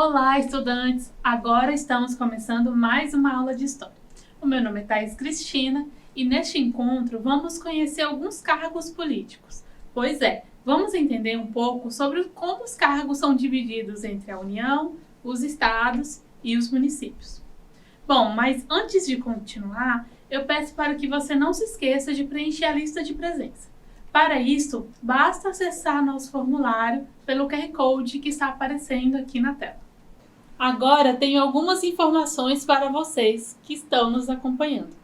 Olá, estudantes! Agora estamos começando mais uma aula de História. O meu nome é Thaís Cristina e neste encontro vamos conhecer alguns cargos políticos. Pois é, vamos entender um pouco sobre como os cargos são divididos entre a União, os estados e os municípios. Bom, mas antes de continuar, eu peço para que você não se esqueça de preencher a lista de presença. Para isso, basta acessar nosso formulário pelo QR Code que está aparecendo aqui na tela. Agora tenho algumas informações para vocês que estão nos acompanhando.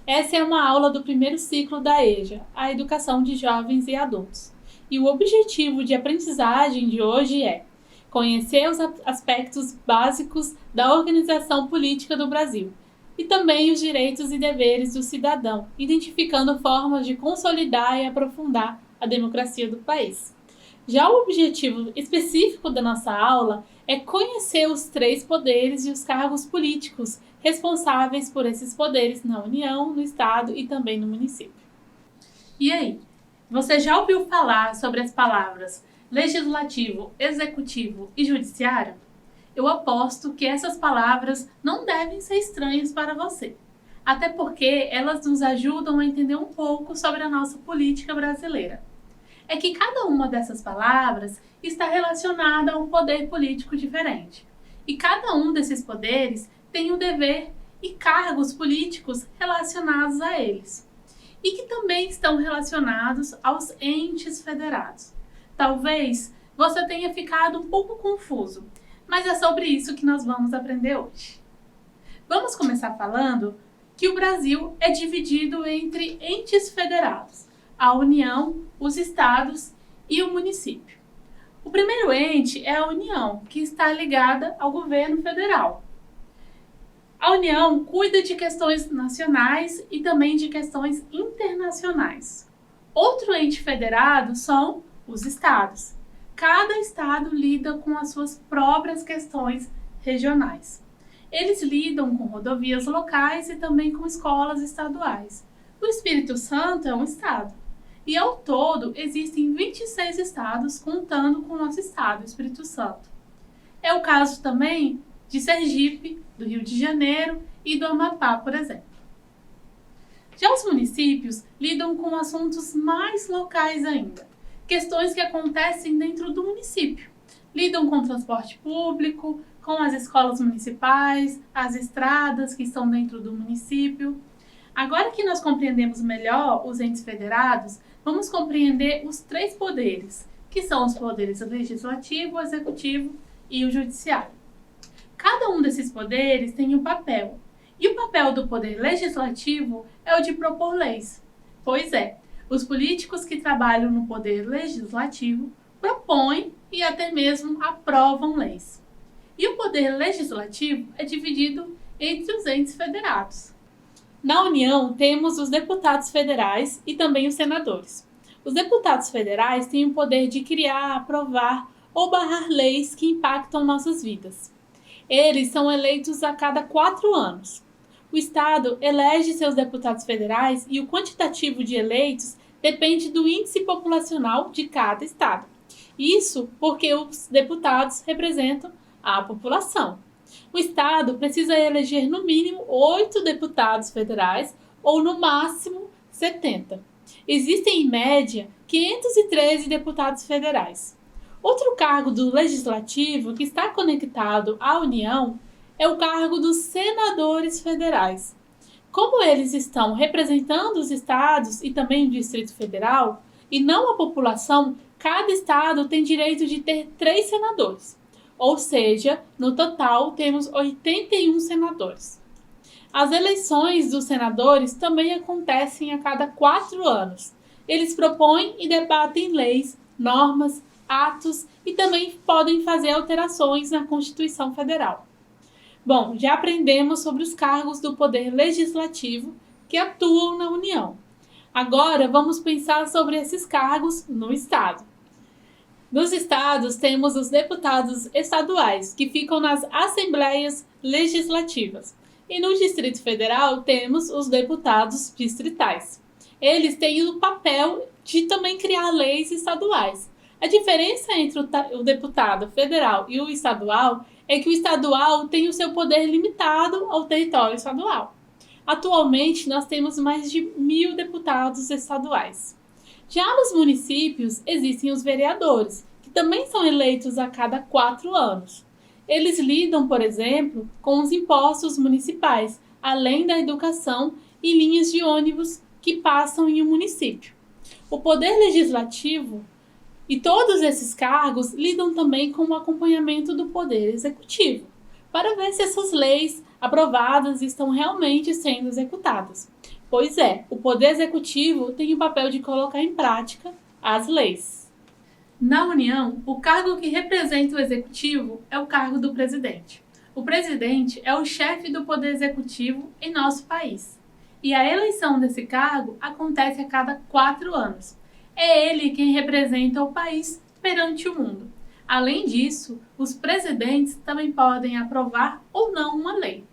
Essa é uma aula do primeiro ciclo da EJA, a Educação de Jovens e Adultos. E o objetivo de aprendizagem de hoje é conhecer os aspectos básicos da organização política do Brasil e também os direitos e deveres do cidadão, identificando formas de consolidar e aprofundar a democracia do país. Já o objetivo específico da nossa aula é conhecer os três poderes e os cargos políticos responsáveis por esses poderes na União, no Estado e também no município. E aí, você já ouviu falar sobre as palavras legislativo, executivo e judiciário? Eu aposto que essas palavras não devem ser estranhas para você, até porque elas nos ajudam a entender um pouco sobre a nossa política brasileira. É que cada uma dessas palavras está relacionada a um poder político diferente. E cada um desses poderes tem um dever e cargos políticos relacionados a eles. E que também estão relacionados aos entes federados. Talvez você tenha ficado um pouco confuso, mas é sobre isso que nós vamos aprender hoje. Vamos começar falando que o Brasil é dividido entre entes federados, a União, os estados e o município. O primeiro ente é a União, que está ligada ao governo federal. A União cuida de questões nacionais e também de questões internacionais. Outro ente federado são os estados. Cada estado lida com as suas próprias questões regionais. Eles lidam com rodovias locais e também com escolas estaduais. O Espírito Santo é um estado. E ao todo, existem 26 estados, contando com o nosso estado, o Espírito Santo. É o caso também de Sergipe, do Rio de Janeiro e do Amapá, por exemplo. Já os municípios lidam com assuntos mais locais ainda, questões que acontecem dentro do município. Lidam com o transporte público, com as escolas municipais, as estradas que estão dentro do município. Agora que nós compreendemos melhor os entes federados, vamos compreender os três poderes, que são os poderes legislativo, executivo e o judiciário. Cada um desses poderes tem um papel, e o papel do poder legislativo é o de propor leis. Pois é, os políticos que trabalham no poder legislativo propõem e até mesmo aprovam leis. E o poder legislativo é dividido entre os entes federados. Na União, temos os deputados federais e também os senadores. Os deputados federais têm o poder de criar, aprovar ou barrar leis que impactam nossas vidas. Eles são eleitos a cada 4 anos. O Estado elege seus deputados federais e o quantitativo de eleitos depende do índice populacional de cada estado. Isso porque os deputados representam a população. O Estado precisa eleger no mínimo 8 deputados federais ou no máximo 70. Existem, em média, 513 deputados federais. Outro cargo do Legislativo que está conectado à União é o cargo dos senadores federais. Como eles estão representando os estados e também o Distrito Federal, e não a população, cada estado tem direito de ter 3 senadores. Ou seja, no total temos 81 senadores. As eleições dos senadores também acontecem a cada 4 anos. Eles propõem e debatem leis, normas, atos e também podem fazer alterações na Constituição Federal. Bom, já aprendemos sobre os cargos do Poder Legislativo que atuam na União. Agora vamos pensar sobre esses cargos no Estado. Nos estados, temos os deputados estaduais, que ficam nas assembleias legislativas. E no Distrito Federal, temos os deputados distritais. Eles têm o papel de também criar leis estaduais. A diferença entre o deputado federal e o estadual é que o estadual tem o seu poder limitado ao território estadual. Atualmente, nós temos mais de 1.000 deputados estaduais. Já nos municípios, existem os vereadores, que também são eleitos a cada 4 anos. Eles lidam, por exemplo, com os impostos municipais, além da educação e linhas de ônibus que passam em um município. O poder legislativo e todos esses cargos lidam também com o acompanhamento do poder executivo, para ver se essas leis aprovadas estão realmente sendo executadas. Pois é, o poder executivo tem o papel de colocar em prática as leis. Na União, o cargo que representa o executivo é o cargo do presidente. O presidente é o chefe do poder executivo em nosso país. E a eleição desse cargo acontece a cada 4 anos. É ele quem representa o país perante o mundo. Além disso, os presidentes também podem aprovar ou não uma lei.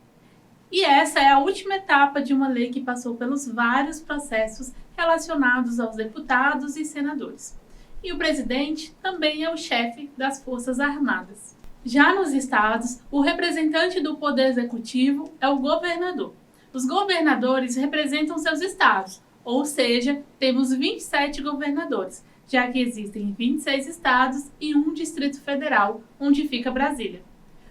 E essa é a última etapa de uma lei que passou pelos vários processos relacionados aos deputados e senadores. E o presidente também é o chefe das Forças Armadas. Já nos estados, o representante do poder executivo é o governador. Os governadores representam seus estados, ou seja, temos 27 governadores, já que existem 26 estados e um Distrito Federal, onde fica Brasília.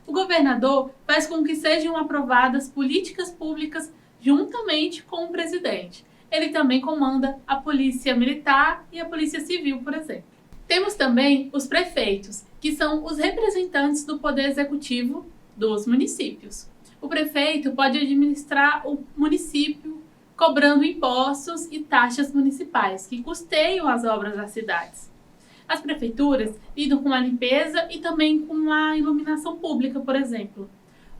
O governador faz com que sejam aprovadas políticas públicas juntamente com o presidente. Ele também comanda a Polícia Militar e a Polícia Civil, por exemplo. Temos também os prefeitos, que são os representantes do poder executivo dos municípios. O prefeito pode administrar o município cobrando impostos e taxas municipais que custeiam as obras das cidades. As prefeituras lidam com a limpeza e também com a iluminação pública, por exemplo.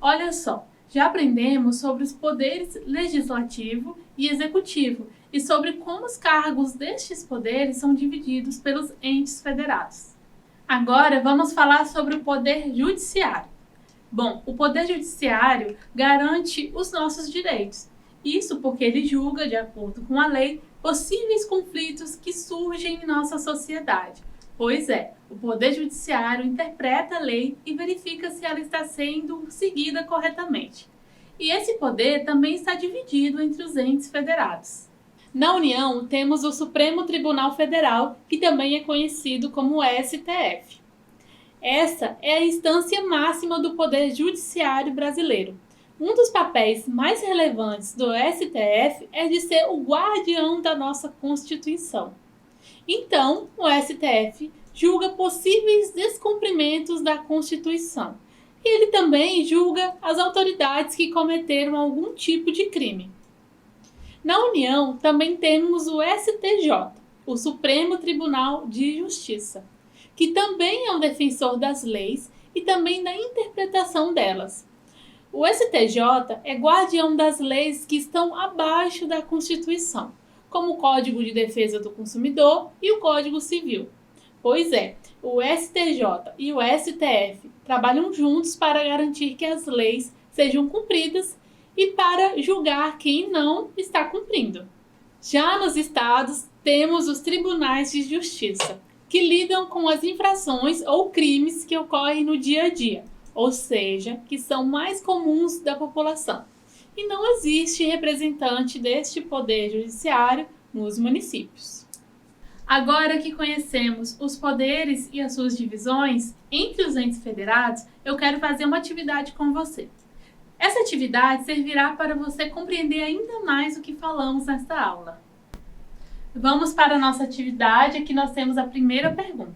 Olha só, já aprendemos sobre os poderes legislativo e executivo e sobre como os cargos destes poderes são divididos pelos entes federados. Agora vamos falar sobre o poder judiciário. Bom, o poder judiciário garante os nossos direitos. Isso porque ele julga, de acordo com a lei, possíveis conflitos que surgem em nossa sociedade. Pois é, o Poder Judiciário interpreta a lei e verifica se ela está sendo seguida corretamente. E esse poder também está dividido entre os entes federados. Na União, temos o Supremo Tribunal Federal, que também é conhecido como STF. Essa é a instância máxima do Poder Judiciário brasileiro. Um dos papéis mais relevantes do STF é de ser o guardião da nossa Constituição. Então, o STF julga possíveis descumprimentos da Constituição. E ele também julga as autoridades que cometeram algum tipo de crime. Na União, também temos o STJ, o Supremo Tribunal de Justiça, que também é um defensor das leis e também da interpretação delas. O STJ é guardião das leis que estão abaixo da Constituição, como o Código de Defesa do Consumidor e o Código Civil. Pois é, o STJ e o STF trabalham juntos para garantir que as leis sejam cumpridas e para julgar quem não está cumprindo. Já nos estados, temos os tribunais de justiça, que lidam com as infrações ou crimes que ocorrem no dia a dia, ou seja, que são mais comuns da população. E não existe representante deste poder judiciário nos municípios. Agora que conhecemos os poderes e as suas divisões entre os entes federados, eu quero fazer uma atividade com você. Essa atividade servirá para você compreender ainda mais o que falamos nesta aula. Vamos para a nossa atividade, aqui nós temos a primeira pergunta.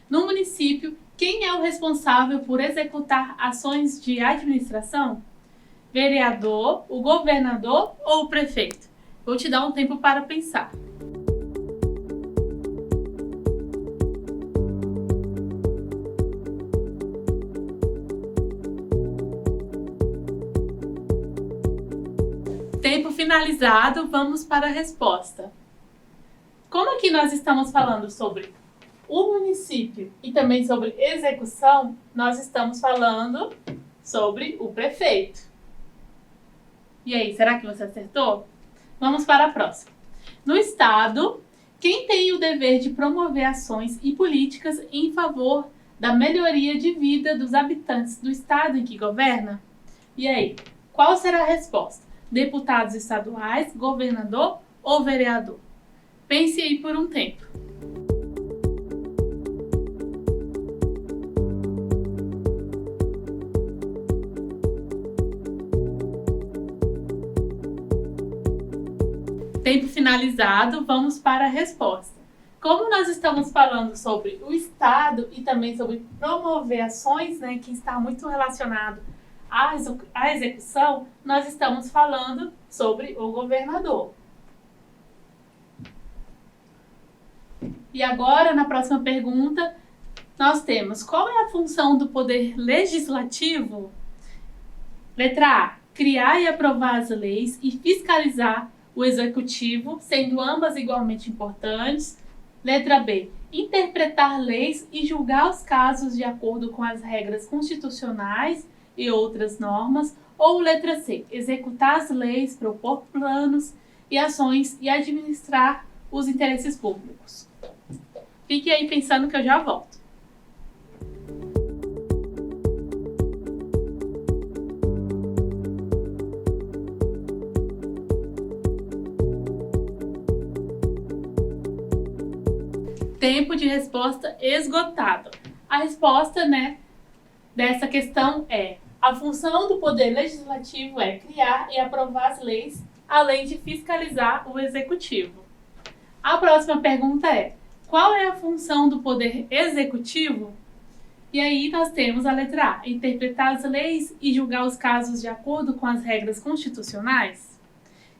No município, quem é o responsável por executar ações de administração? Vereador, o governador ou o prefeito? Vou te dar um tempo para pensar. Tempo finalizado, vamos para a resposta. Como aqui nós estamos falando sobre o município e também sobre execução, nós estamos falando sobre o prefeito. E aí, será que você acertou? Vamos para a próxima. No estado, Quem tem o dever de promover ações e políticas em favor da melhoria de vida dos habitantes do estado em que governa? E aí, qual será a resposta? Deputados estaduais, governador ou vereador? Pense aí por um tempo. Tempo finalizado, vamos para a resposta. Como nós estamos falando sobre o Estado e também sobre promover ações, né, que está muito relacionado à execução, nós estamos falando sobre o governador. E agora, na próxima pergunta, nós temos: qual é a função do poder legislativo? Letra A: criar e aprovar as leis e fiscalizar o executivo, sendo ambas igualmente importantes. Letra B: interpretar leis e julgar os casos de acordo com as regras constitucionais e outras normas. Ou letra C: executar as leis, propor planos e ações e administrar os interesses públicos. Fique aí pensando que eu já volto. Tempo de resposta esgotado. A resposta, dessa questão é: a função do poder legislativo é criar e aprovar as leis, além de fiscalizar o executivo. A próxima pergunta é: qual é a função do poder executivo? E aí nós temos a letra A: interpretar as leis e julgar os casos de acordo com as regras constitucionais.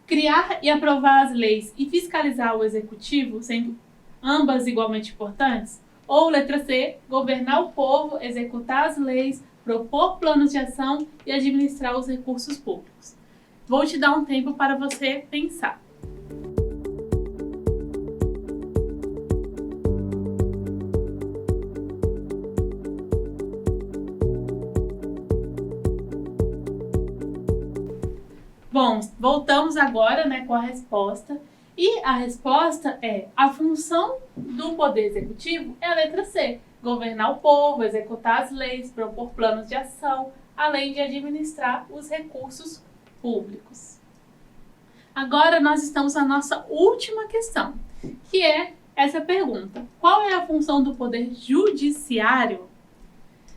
Criar e aprovar as leis e fiscalizar o executivo, sendo ambas igualmente importantes. Ou letra C: governar o povo, executar as leis, propor planos de ação e administrar os recursos públicos. Vou te dar um tempo para você pensar. Bom, voltamos agora, com a resposta. E a resposta é: a função do poder executivo é a letra C: governar o povo, executar as leis, propor planos de ação, além de administrar os recursos públicos. Agora nós estamos na nossa última questão, que é essa pergunta: qual é a função do poder judiciário?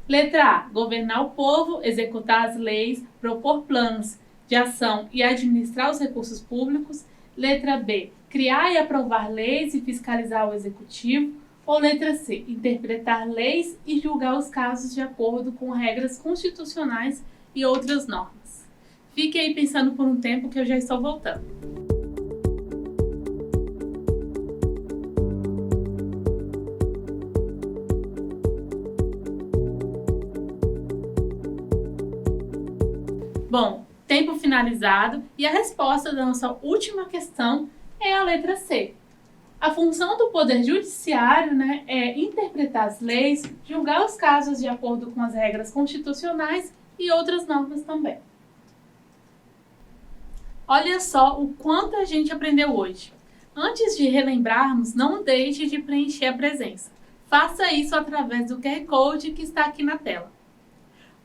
Letra A: governar o povo, executar as leis, propor planos de ação e administrar os recursos públicos. Letra B: criar e aprovar leis e fiscalizar o executivo. Ou letra C: interpretar leis e julgar os casos de acordo com regras constitucionais e outras normas. Fique aí pensando por um tempo que eu já estou voltando. Bom, tempo finalizado, e a resposta da nossa última questão é a letra C. A função do Poder Judiciário é interpretar as leis, julgar os casos de acordo com as regras constitucionais e outras normas também. Olha só o quanto a gente aprendeu hoje. Antes de relembrarmos, não deixe de preencher a presença. Faça isso através do QR Code que está aqui na tela.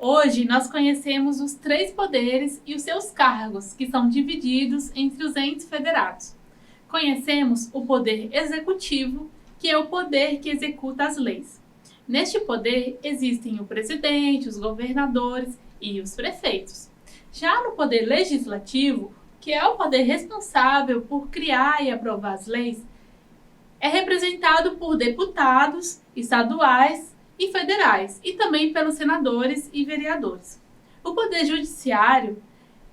Hoje nós conhecemos os 3 poderes e os seus cargos, que são divididos entre os entes federados. Conhecemos o poder executivo, que é o poder que executa as leis. Neste poder existem o presidente, os governadores e os prefeitos. Já no poder legislativo, que é o poder responsável por criar e aprovar as leis, é representado por deputados estaduais e federais, e também pelos senadores e vereadores. O poder judiciário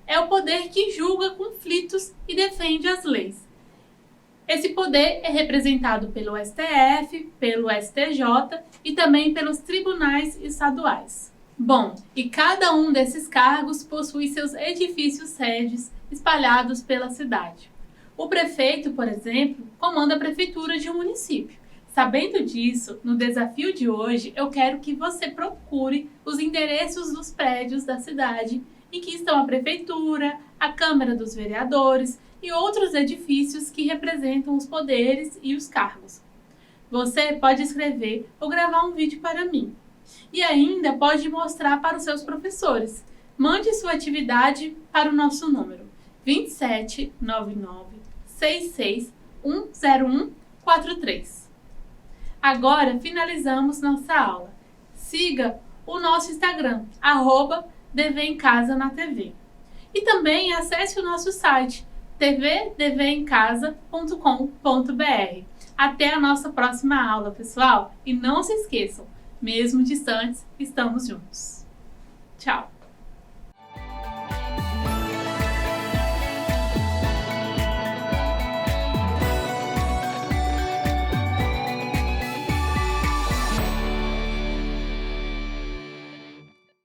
é o poder que julga conflitos e defende as leis. Esse poder é representado pelo STF, pelo STJ e também pelos tribunais estaduais. Bom, e cada um desses cargos possui seus edifícios sedes espalhados pela cidade. O prefeito, por exemplo, comanda a prefeitura de um município. Sabendo disso, no desafio de hoje, eu quero que você procure os endereços dos prédios da cidade em que estão a prefeitura, a Câmara dos Vereadores e outros edifícios que representam os poderes e os cargos. Você pode escrever ou gravar um vídeo para mim. E ainda pode mostrar para os seus professores. Mande sua atividade para o nosso número 2799 66 10143. Agora finalizamos nossa aula. Siga o nosso Instagram, @DVEmCasa na TV. E também acesse o nosso site, tvdvemcasa.com.br. Até a nossa próxima aula, pessoal! E não se esqueçam, mesmo distantes, estamos juntos. Tchau!